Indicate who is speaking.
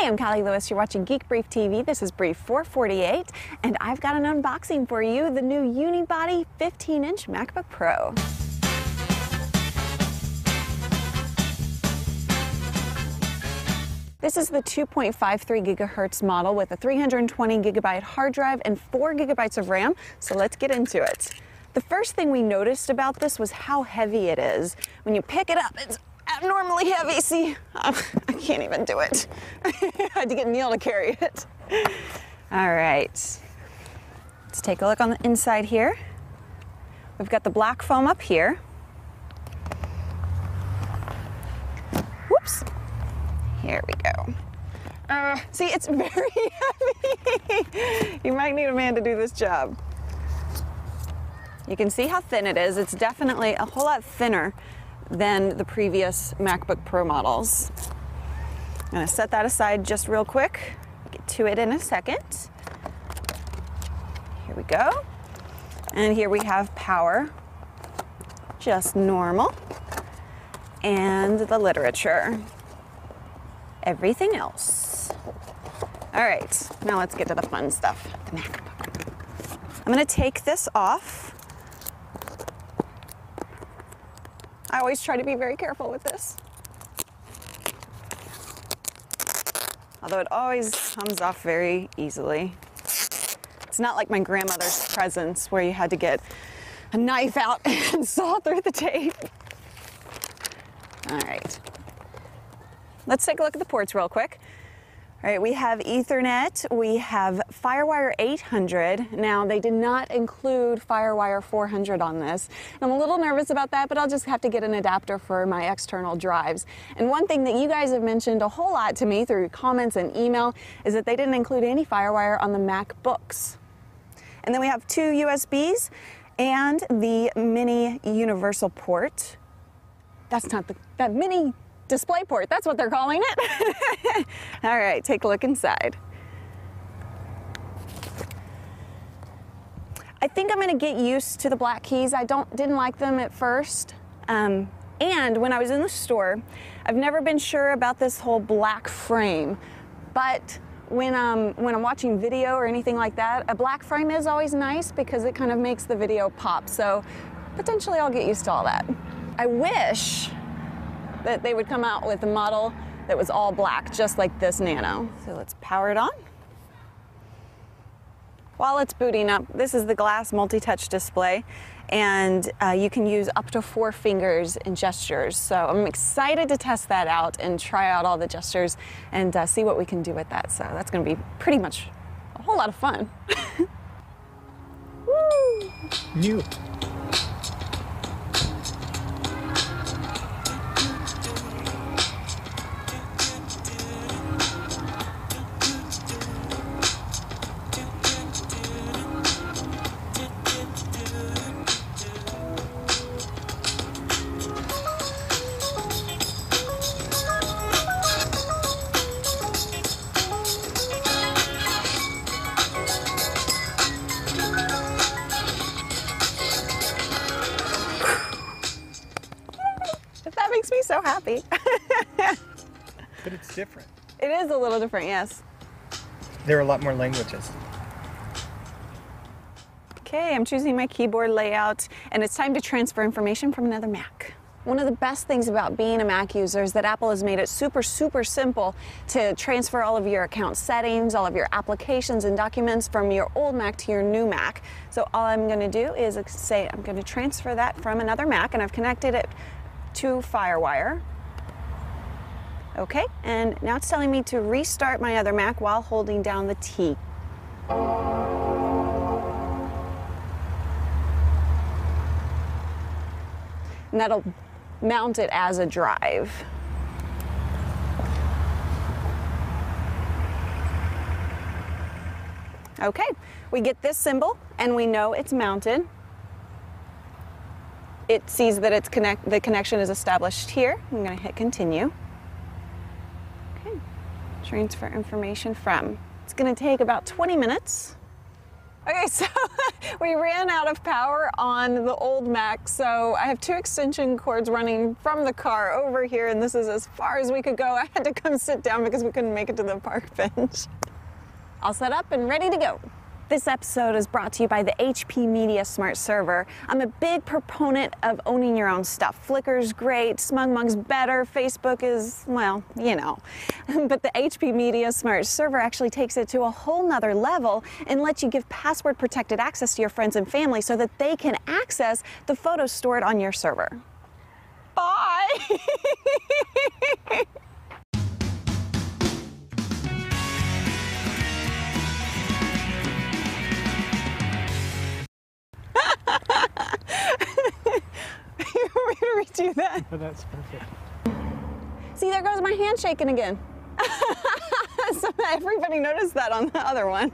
Speaker 1: Hi, I'm Callie Lewis. You're watching Geek Brief TV. This is Brief 448, and I've got an unboxing for you, the new unibody 15-inch MacBook Pro. This is the 2.53 gigahertz model with a 320 gigabyte hard drive and 4 gigabytes of RAM, so let's get into it. The first thing we noticed about this was how heavy it is. When you pick it up, it's abnormally heavy. See, I can't even do it. I had to get Neil to carry it. All right, let's take a look on the inside here. We've got the black foam up here. Whoops. Here we go. See, it's very heavy. You might need a man to do this job. You can see how thin it is. It's definitely a whole lot thinner than the previous MacBook Pro models. I'm gonna set that aside just real quick. Get to it in a second. Here we go. And here we have power, just normal, and the literature. Everything else. All right, now let's get to the fun stuff, the MacBook. I'm gonna take this off. I always try to be very careful with this. Although it always comes off very easily. It's not like my grandmother's presents where you had to get a knife out and saw through the tape. All right. Let's take a look at the ports real quick. All right, we have Ethernet, we have FireWire 800. Now, they did not include FireWire 400 on this. I'm a little nervous about that, but I'll just have to get an adapter for my external drives. And one thing that you guys have mentioned a whole lot to me through comments and email is that they didn't include any FireWire on the MacBooks. And then we have two USBs and the mini universal port. That's not that mini DisplayPort, that's what they're calling it. All right, take a look inside. I think I'm gonna get used to the black keys. I didn't like them at first. And when I was in the store, I've never been sure about this whole black frame. But when I'm watching video or anything like that, a black frame is always nice because it kind of makes the video pop. So potentially I'll get used to all that. I wish that they would come out with a model that was all black, just like this Nano. So let's power it on. While it's booting up, this is the glass multi-touch display, and you can use up to 4 fingers in gestures. So I'm excited to test that out and try out all the gestures and see what we can do with that. So that's gonna be pretty much a whole lot of fun. Woo!
Speaker 2: New.
Speaker 1: That makes me so happy.
Speaker 2: But it's different.
Speaker 1: It is a little different, yes.
Speaker 2: There are a lot more languages.
Speaker 1: Okay, I'm choosing my keyboard layout, and it's time to transfer information from another Mac. One of the best things about being a Mac user is that Apple has made it super simple to transfer all of your account settings, all of your applications and documents from your old Mac to your new Mac. So all I'm gonna do is say I'm gonna transfer that from another Mac, and I've connected it to FireWire. Okay, and now it's telling me to restart my other Mac while holding down the T. And that'll mount it as a drive. Okay, we get this symbol and we know it's mounted. It sees that the connection is established here. I'm going to hit continue. Okay, transfer information from. It's going to take about 20 minutes. Okay, so we ran out of power on the old Mac, so I have 2 extension cords running from the car over here, and this is as far as we could go. I had to come sit down because we couldn't make it to the park bench. All set up and ready to go. This episode is brought to you by the HP MediaSmart server. I'm a big proponent of owning your own stuff. Flickr's great, SmugMug's better, Facebook is, well, you know. But the HP MediaSmart server actually takes it to a whole nother level and lets you give password protected access to your friends and family so that they can access the photos stored on your server. Bye! You want me to redo that?
Speaker 2: Oh, that's perfect.
Speaker 1: See, there goes my hand shaking again. So everybody noticed that on the other one.